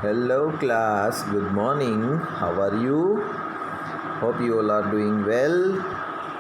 Hello class, good morning. How are you? Hope you all are doing well.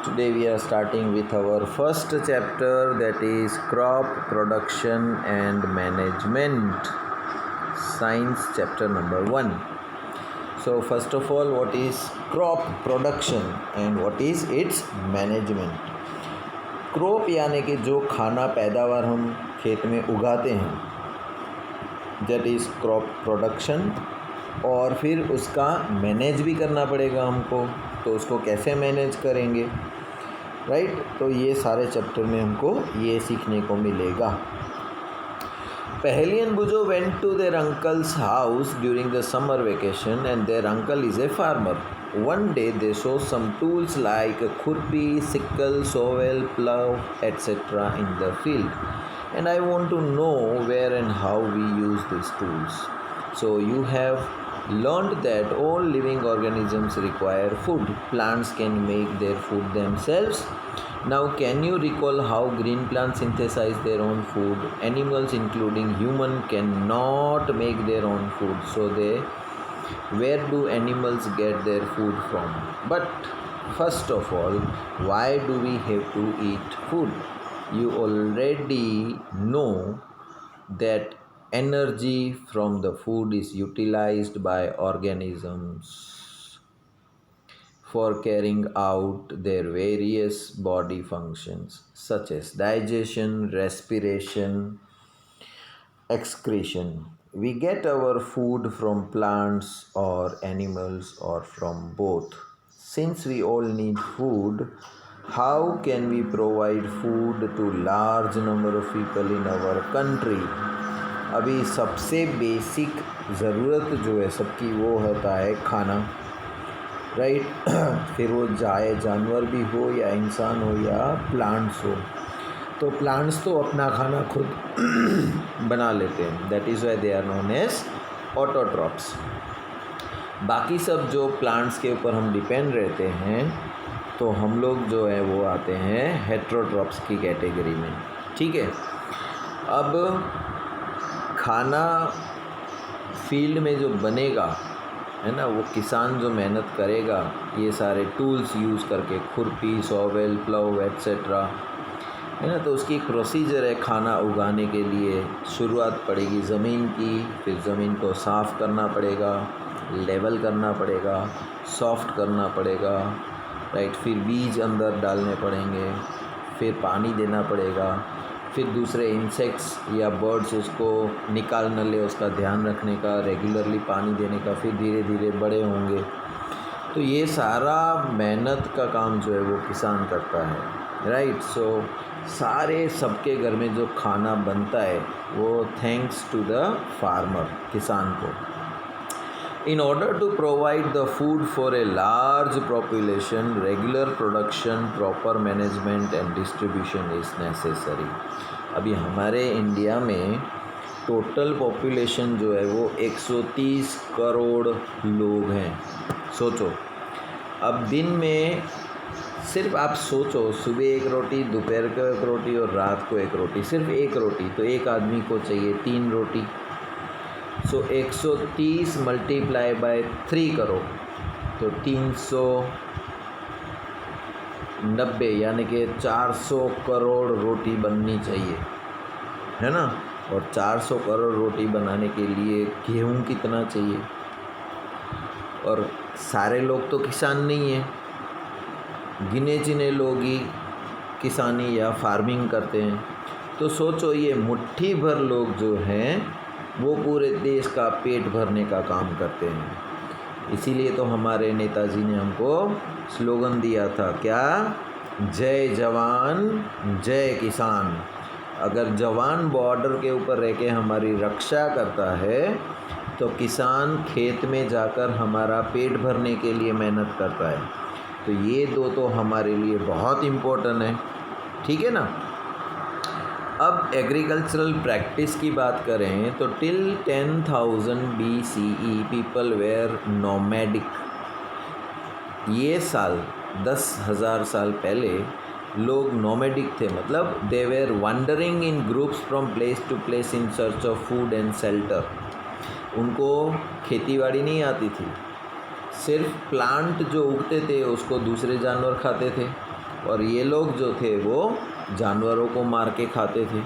Today we are starting with our first chapter, that is crop production and management. Science chapter number 1. So first of all, what is crop production and what is its management? Crop यानी कि जो खाना पैदावार हम खेत में उगाते हैं, दैट इज़ क्रॉप प्रोडक्शन। और फिर उसका मैनेज भी करना पड़ेगा हमको, तो उसको कैसे मैनेज करेंगे, राइट। तो ये सारे चैप्टर में हमको ये सीखने को मिलेगा। Paheli and Bujo went to their uncle's house during the summer vacation, and their uncle is a farmer. One day they saw some tools like a khurpi, sickle, shovel, plough, etc. in the field. And I want to know where and how we use these tools. So you have learned that all living organisms require food. Plants can make their food themselves. Now can you recall how green plants synthesize their own food? Animals including human cannot make their own food. So where do animals get their food from? But first of all, why do we have to eat food? You already know that energy from the food is utilized by organisms for carrying out their various body functions such as digestion, respiration, excretion. We get our food from plants or animals or from both. Since we all need food, how can we provide food to large number of people in our country? अभी सबसे basic ज़रूरत जो है सबकी वो होता है खाना, राइट। फिर वो चाहे जानवर भी हो या इंसान हो या प्लांट्स हो, तो प्लांट्स तो अपना खाना खुद बना लेते हैं, that is why they are known as autotrophs. बाकी सब जो प्लांट्स के ऊपर हम डिपेंड रहते हैं, तो हम लोग जो है वो आते हैं हेट्रोट्रॉप्स की कैटेगरी में, ठीक है। अब खाना फील्ड में जो बनेगा है ना, वो किसान जो मेहनत करेगा ये सारे टूल्स यूज़ करके, खुरपी, शॉवेल, प्लाउ एट्सेट्रा, है ना, तो उसकी एक प्रोसीजर है खाना उगाने के लिए। शुरुआत पड़ेगी ज़मीन की, फिर ज़मीन को साफ़ करना पड़ेगा, लेवल करना पड़ेगा, सॉफ्ट करना पड़ेगा, राइट। फिर बीज अंदर डालने पड़ेंगे, फिर पानी देना पड़ेगा, फिर दूसरे इंसेक्ट्स या बर्ड्स उसको निकाल न ले, उसका ध्यान रखने का, रेगुलरली पानी देने का, फिर धीरे धीरे बड़े होंगे। तो ये सारा मेहनत का काम जो है वो किसान करता है, राइट। सो सारे सबके घर में जो खाना बनता है वो थैंक्स टू द फार्मर, किसान को। In order to provide the food for a large population, regular production, proper management and distribution is necessary. अभी हमारे इंडिया में टोटल पॉपुलेशन जो है वो 130 करोड़ लोग हैं। सोचो, अब दिन में सिर्फ आप सोचो, सुबह एक रोटी, दोपहर को एक रोटी और रात को एक रोटी, सिर्फ एक रोटी, तो एक आदमी को चाहिए 3 रोटी। सो 130 मल्टीप्लाई बाय 3 करो तो 390, यानी कि 400 करोड़ रोटी बननी चाहिए, है ना। और 400 करोड़ रोटी बनाने के लिए गेहूँ कितना चाहिए? और सारे लोग तो किसान नहीं हैं, गिने चुने लोग ही किसानी या फार्मिंग करते हैं। तो सोचो, ये मुट्ठी भर लोग जो हैं वो पूरे देश का पेट भरने का काम करते हैं। इसीलिए तो हमारे नेताजी ने हमको स्लोगन दिया था, क्या? जय जवान जय किसान। अगर जवान बॉर्डर के ऊपर रह के हमारी रक्षा करता है, तो किसान खेत में जाकर हमारा पेट भरने के लिए मेहनत करता है। तो ये दो तो हमारे लिए बहुत इम्पोर्टेंट है, ठीक है ना। अब एग्रीकल्चरल प्रैक्टिस की बात करें तो till 10,000 BCE people were nomadic. ये साल 10,000 साल पहले लोग नोमैडिक थे, मतलब they were wandering in groups from place to place in search of food and shelter. उनको खेतीबाड़ी नहीं आती थी, सिर्फ प्लांट जो उगते थे उसको दूसरे जानवर खाते थे, और ये लोग जो थे वो जानवरों को मार के खाते थे।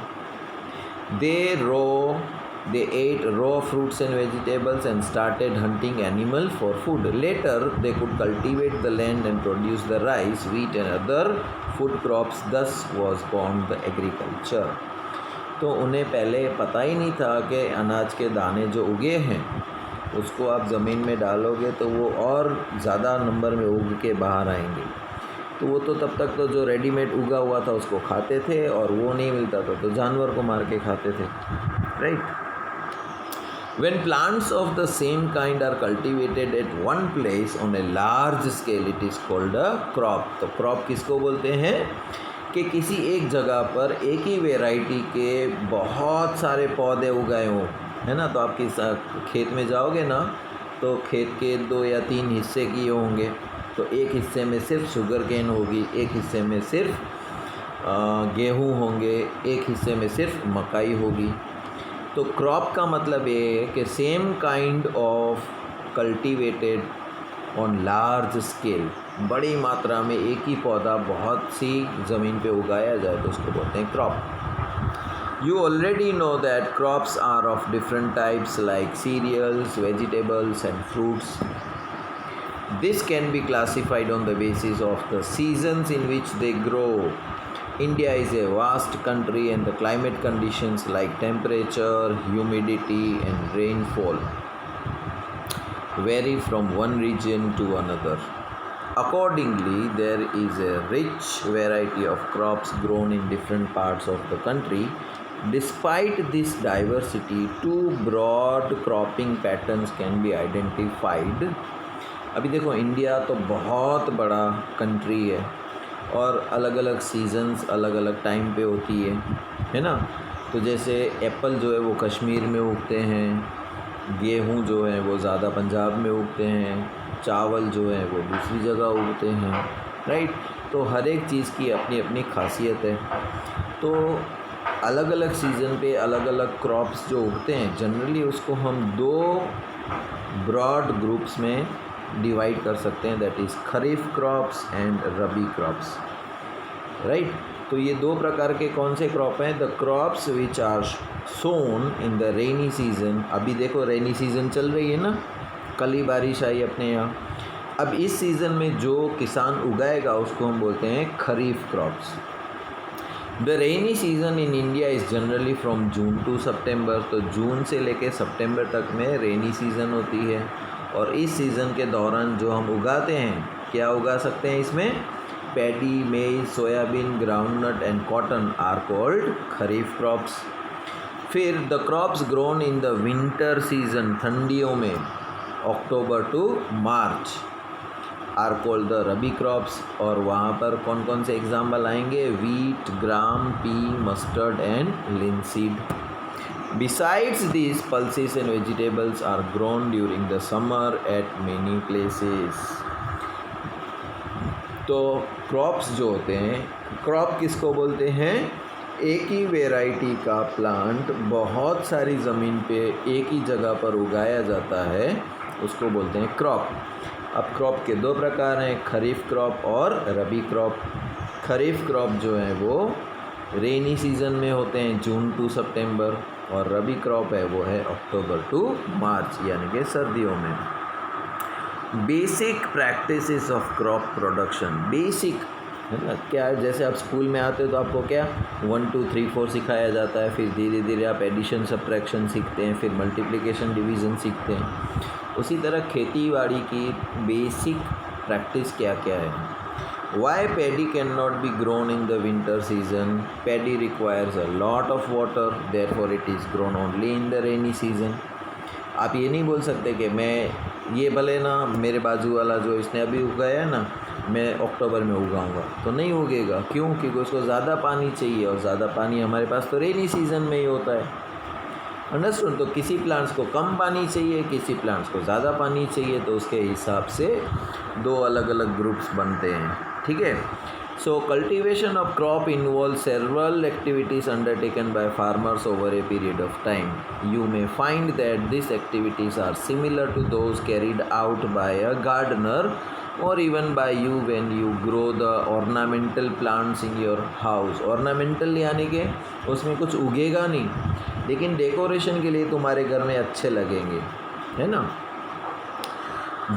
They ate raw fruits and vegetables and started hunting animals for food. Later, they could cultivate the land and produce the rice, wheat and other food crops. Thus was born the agriculture. तो उन्हें पहले पता ही नहीं था कि अनाज के दाने जो उगे हैं उसको आप ज़मीन में डालोगे तो वो और ज़्यादा नंबर में उग के बाहर आएंगे। तो वो तो तब तक तो जो रेडीमेड उगा हुआ था उसको खाते थे, और वो नहीं मिलता था तो जानवर को मार के खाते थे, right. When plants of the same kind are cultivated at one place on a large scale, it is called a crop. तो crop किसको बोलते हैं कि किसी एक जगह पर एक ही वेराइटी के बहुत सारे पौधे उगाए हों, है ना। तो आप खेत में जाओगे ना तो खेत के 2 या 3 हिस्से किए होंगे, तो एक हिस्से में सिर्फ शुगर केन होगी, एक हिस्से में सिर्फ गेहूँ होंगे, एक हिस्से में सिर्फ मकाई होगी। तो क्रॉप का मतलब ये है कि same kind of cultivated on large scale, बड़ी मात्रा में एक ही पौधा बहुत सी ज़मीन पे उगाया जाए तो उसको बोलते हैं crop. You already know that crops are of different types like cereals, vegetables and fruits. This can be classified on the basis of the seasons in which they grow. India is a vast country and the climate conditions like temperature, humidity and rainfall vary from one region to another. Accordingly, there is a rich variety of crops grown in different parts of the country. Despite this diversity, 2 broad cropping patterns can be identified. अभी देखो India तो बहुत बड़ा country है और अलग अलग seasons अलग अलग टाइम पे होती है ना। तो जैसे एप्पल जो है वो कश्मीर में उगते हैं, गेहूँ जो है वो ज़्यादा पंजाब में उगते हैं, चावल जो है वो दूसरी जगह उगते हैं, राइट। तो हर एक चीज़ की अपनी अपनी खासियत है। तो अलग अलग सीज़न पे अलग अलग क्रॉप्स जो उगते हैं जनरली उसको हम 2 ब्रॉड ग्रुप्स में डिवाइड कर सकते हैं, that is kharif crops and rabi crops, right. तो ये 2 प्रकार के कौन से क्रॉप हैं? The crops which are sown in the rainy season. अभी देखो रेनी सीज़न चल रही है ना, कल ही बारिश आई अपने यहाँ। अब इस सीज़न में जो किसान उगाएगा उसको हम बोलते हैं kharif crops. The rainy season in India is generally from June to September. तो जून से लेके सितंबर तक में रेनी सीज़न होती है, और इस सीज़न के दौरान जो हम उगाते हैं, क्या उगा सकते हैं इसमें? Paddy, maize, soybean, groundnut and cotton are called kharif crops. फिर the crops grown in the winter season, ठंडियों में October to March, are called the rabi crops. और वहाँ पर कौन कौन से एग्जाम्पल आएंगे? Wheat, gram, pea, mustard and linseed. Besides these, pulses and vegetables are grown during the summer at many places. तो क्रॉप्स जो होते हैं, क्रॉप किसको बोलते हैं? एक ही वेराइटी का प्लांट बहुत सारी ज़मीन पे एक ही जगह पर उगाया जाता है, उसको बोलते हैं क्रॉप। अब क्रॉप के 2 प्रकार हैं, खरीफ क्रॉप और रबी क्रॉप। खरीफ क्रॉप जो है वो रेनी सीज़न में होते हैं, जून टू सितंबर, और रबी क्रॉप है वो है अक्टूबर टू मार्च, यानी कि सर्दियों में। Basic practices of crop production, basic है ना। क्या है, जैसे आप स्कूल में आते हो तो आपको क्या 1 2 3 4 सिखाया जाता है, फिर धीरे धीरे आप एडिशन सब्ट्रैक्शन सीखते हैं, फिर मल्टीप्लिकेशन डिवीज़न सीखते हैं। उसी तरह खेती बाड़ी की बेसिक प्रैक्टिस क्या क्या है। Why paddy cannot be grown in the winter season? Paddy requires a lot of water, therefore it is grown only in the rainy season. आप ये नहीं बोल सकते कि मैं ये भले ना मेरे बाजू वाला जो इसने अभी उगाया है ना, मैं अक्टूबर में उगाऊंगा, तो नहीं उगेगा। क्यों? क्योंकि उसको ज़्यादा पानी चाहिए, और ज़्यादा पानी हमारे पास तो रेनी सीज़न में ही होता है। अंडरस्टूड? तो किसी प्लांट्स को कम पानी चाहिए, किसी प्लांट्स को ज़्यादा पानी चाहिए, तो उसके हिसाब से 2 अलग अलग ग्रुप्स बनते हैं, ठीक है। So cultivation of crop involves several activities undertaken by farmers over a period of time. You may find that these activities are similar to those carried out by a gardener or even by you when you grow the ornamental plants in your house. Ornamental यानी कि उसमें कुछ उगेगा नहीं, लेकिन decoration के लिए तुम्हारे घर में अच्छे लगेंगे, है ना.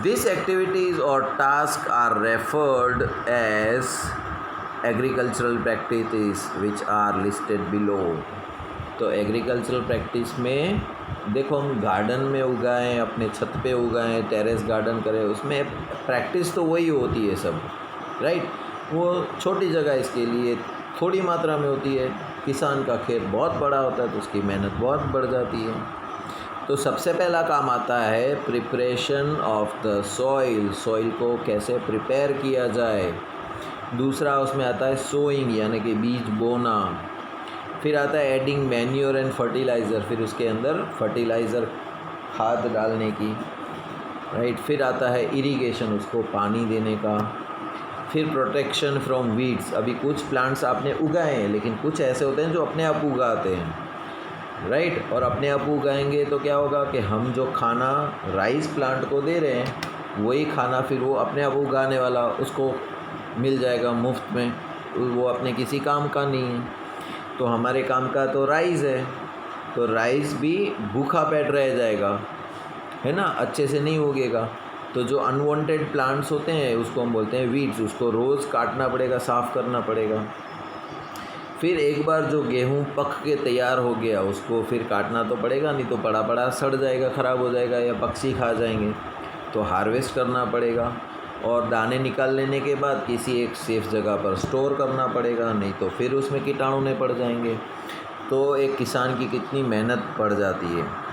These activities or tasks are referred as agricultural practices which are listed below. तो एग्रीकल्चरल प्रैक्टिस में देखो, हम गार्डन में उगाएं, अपने छत पे उगाएं, टेरेस गार्डन करें, उसमें प्रैक्टिस तो वही होती है सब, राइट. वो छोटी जगह इसके लिए थोड़ी मात्रा में होती है. किसान का खेत बहुत बड़ा होता है तो उसकी मेहनत बहुत बढ़ जाती है. तो सबसे पहला काम आता है preparation of the soil. Soil को कैसे प्रिपेयर किया जाए. दूसरा उसमें आता है सोइंग यानी कि बीज बोना. फिर आता है एडिंग मैन्योर एंड फर्टिलाइज़र, फिर उसके अंदर फर्टिलाइज़र खाद डालने की, राइट. फिर आता है इरिगेशन, उसको पानी देने का. फिर प्रोटेक्शन फ्रॉम वीड्स. अभी कुछ प्लांट्स आपने उगाए हैं, लेकिन कुछ ऐसे होते हैं जो अपने आप उगाते हैं, राइट. और अपने आप उगाएंगे तो क्या होगा कि हम जो खाना राइस प्लांट को दे रहे हैं वही खाना फिर वो अपने आप उगाने वाला उसको मिल जाएगा मुफ्त में. वो अपने किसी काम का नहीं है. तो हमारे काम का तो राइस है, तो राइस भी भूखा पेट रह जाएगा, है ना, अच्छे से नहीं उगेगा. तो जो अनवांटेड प्लांट्स होते हैं उसको हम बोलते हैं वीड्स. उसको रोज़ काटना पड़ेगा, साफ़ करना पड़ेगा. फिर एक बार जो गेहूँ पक के तैयार हो गया उसको फिर काटना तो पड़ेगा, नहीं तो पड़ा पड़ा सड़ जाएगा, ख़राब हो जाएगा या पक्षी खा जाएंगे. तो हार्वेस्ट करना पड़ेगा और दाने निकाल लेने के बाद किसी एक सेफ़ जगह पर स्टोर करना पड़ेगा, नहीं तो फिर उसमें कीटाणु पड़ जाएंगे. तो एक किसान की कितनी मेहनत पड़ जाती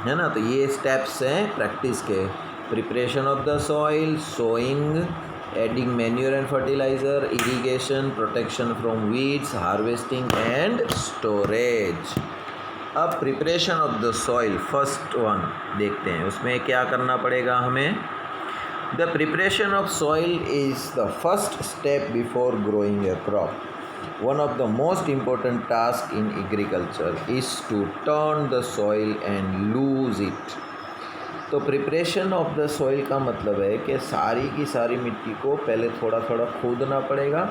है ना. तो ये स्टेप्स हैं प्रैक्टिस के. Preparation of the soil, sowing, adding manure and fertilizer, irrigation, protection from weeds, harvesting and storage. अब preparation of the soil first one देखते हैं, उसमें क्या करना पड़ेगा हमें. The preparation of soil is the first step before growing a crop. One of the most important tasks in agriculture is to turn the soil and lose it. तो preparation of the soil का मतलब है कि सारी की सारी मिट्टी को पहले थोड़ा थोड़ा खोदना पड़ेगा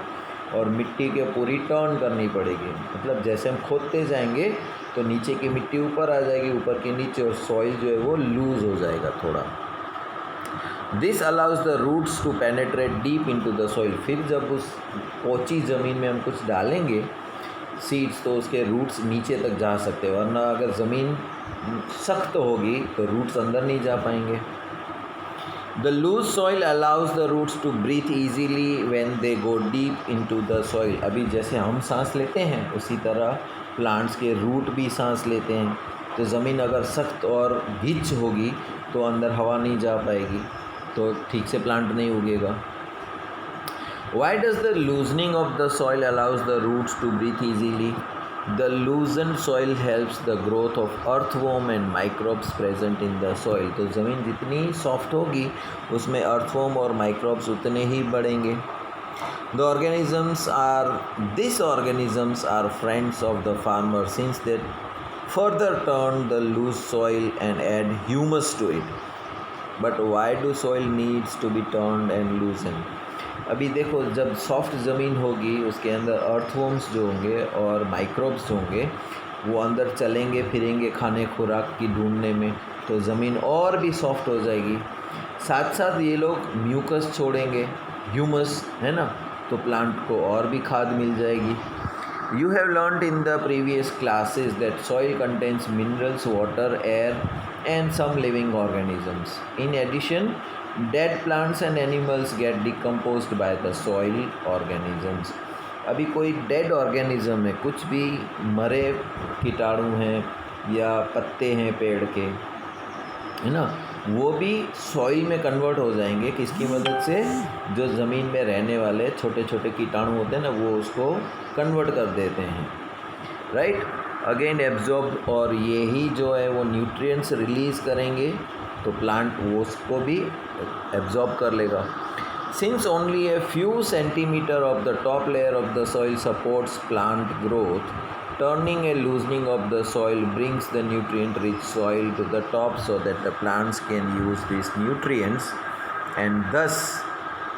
और मिट्टी के पूरी टर्न करनी पड़ेगी. मतलब जैसे हम खोदते जाएंगे तो नीचे की मिट्टी ऊपर आ जाएगी, ऊपर के नीचे, और सॉइल जो है वो लूज़ हो जाएगा थोड़ा. This allows the roots to penetrate deep into the soil. फिर जब उस पोची ज़मीन में हम कुछ डालेंगे सीड्स तो उसके रूट्स नीचे तक जा सकते हैं, वरना अगर ज़मीन सख्त होगी तो रूट्स अंदर नहीं जा पाएंगे. The loose soil allows the roots to breathe easily when they go deep into the soil. अभी जैसे हम सांस लेते हैं उसी तरह प्लांट्स के रूट भी सांस लेते हैं. तो ज़मीन अगर सख्त और गिच होगी तो अंदर हवा नहीं जा पाएगी, तो ठीक से प्लांट नहीं उगेगा. Why does the loosening of the soil allows the roots to breathe easily. The loosen soil helps the growth of earthworm and microbes present in the soil. तो ज़मीन जितनी सॉफ्ट होगी उसमें अर्थवॉर्म और माइक्रोब्स उतने ही बढ़ेंगे. These organisms are friends of the farmer since they further turn the loose soil and add humus to it. But why do soil needs to be turned and loosened? अभी देखो, जब soft ज़मीन होगी उसके अंदर earthworms जो होंगे और माइक्रोब्स जो होंगे वो अंदर चलेंगे फिरेंगे खाने खुराक की ढूंढने में, तो ज़मीन और भी सॉफ्ट हो जाएगी. साथ साथ ये लोग म्यूकस छोड़ेंगे, ह्यूमस, है ना, तो प्लांट को और भी खाद मिल जाएगी. You have learnt in the previous classes that soil contains minerals, water, air and some living organisms. In addition, dead plants and animals get decomposed by the soil organisms. अभी कोई डेड ऑर्गेनिज्म है, कुछ भी मरे कीटाणु हैं या पत्ते हैं पेड़ के, है ना, वो भी सॉइल में कन्वर्ट हो जाएंगे. किसकी मदद से? जो ज़मीन में रहने वाले छोटे छोटे कीटाणु होते हैं ना, वो उसको कन्वर्ट कर देते हैं, राइट. अगेन एब्जॉर्ब, और यही जो है वो न्यूट्रिएंट्स रिलीज़ करेंगे तो प्लांट वो उसको भी एब्जॉर्ब कर लेगा. Since only a few centimeters of the top layer of the soil supports plant growth, turning and loosening of the soil brings the nutrient-rich soil to the top so that the plants can use these nutrients, and thus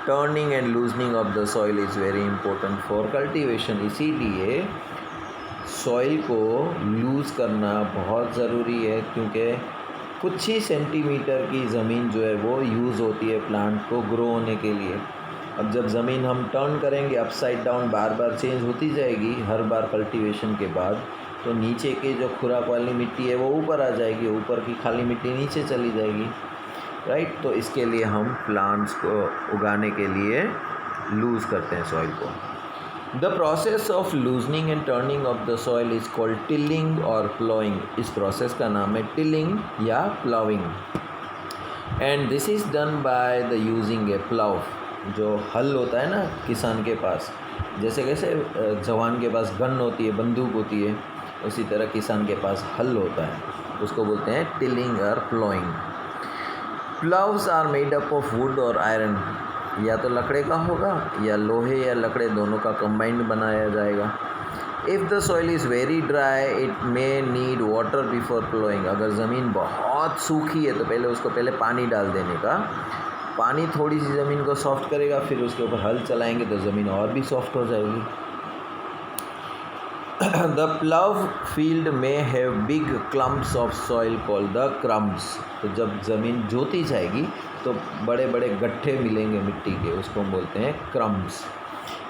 turning and loosening of the soil is very important for cultivation. इसीलिए soil को loose करना बहुत ज़रूरी है, क्योंकि कुछ ही centimetre की ज़मीन जो है वो यूज़ होती है प्लांट को ग्रो होने के लिए। अब जब ज़मीन हम टर्न करेंगे अपसाइड डाउन, बार बार चेंज होती जाएगी हर बार कल्टीवेशन के बाद, तो नीचे के जो खुराक वाली मिट्टी है वो ऊपर आ जाएगी, ऊपर की खाली मिट्टी नीचे चली जाएगी, राइट। तो इसके लिए हम प्लांट्स को उगाने के लिए लूज़ करते हैं सॉइल को। The process of loosening and turning of the soil is called tilling और प्लाइंग। इस प्रोसेस का नाम है टिलिंग या ploughing, and this is done by the using A plough. जो हल होता है ना किसान के पास, जैसे कैसे जवान के पास गन होती है, बंदूक होती है, उसी तरह किसान के पास हल होता है, उसको बोलते हैं टिलिंग और ploughing. Ploughs are made up of wood और आयरन, या तो लकड़े का होगा या लोहे या लकड़े दोनों का कंबाइंड बनाया जाएगा। If the soil is very dry it may need water before ploughing. अगर ज़मीन बहुत सूखी है तो पहले पानी डाल देने का, पानी थोड़ी सी ज़मीन को सॉफ्ट करेगा, फिर उसके ऊपर हल चलाएंगे तो ज़मीन और भी सॉफ्ट हो जाएगी। द प्लव फील्ड में have big clumps of soil called the crumbs. तो जब ज़मीन जोती जाएगी तो बड़े बड़े गट्ठे मिलेंगे मिट्टी के, उसको हम बोलते हैं crumbs.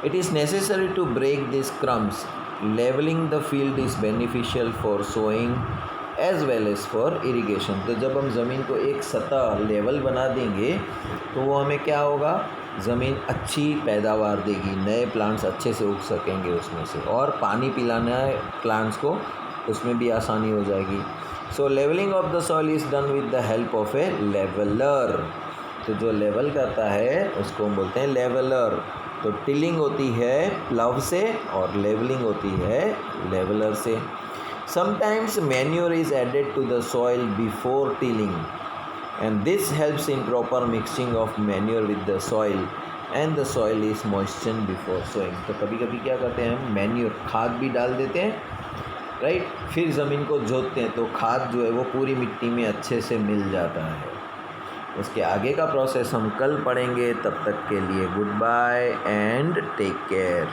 It is necessary to break this crumbs. Levelling the field is beneficial for sowing as well as for irrigation. तो जब हम ज़मीन को एक सतह लेवल बना देंगे तो वो हमें क्या होगा, ज़मीन अच्छी पैदावार देगी, नए प्लांट्स अच्छे से उग सकेंगे उसमें से, और पानी पिलाना है प्लांट्स को उसमें भी आसानी हो जाएगी। So levelling of the soil is done with the help of a leveller. तो जो लेवल करता है उसको हम बोलते हैं लेवलर। तो टिलिंग होती है प्लव से और लेवलिंग होती है लेवलर से। Sometimes manure is added to the soil before tilling and this helps in proper mixing of manure with the soil and the soil is moistened before sowing। तो कभी कभी क्या करते हैं हम, मैन्योर खाद भी डाल देते हैं, राइट, फिर ज़मीन को जोतते हैं तो खाद जो है वो पूरी मिट्टी में अच्छे से मिल जाता है। उसके आगे का प्रोसेस हम कल पढ़ेंगे, तब तक के लिए goodbye and take care.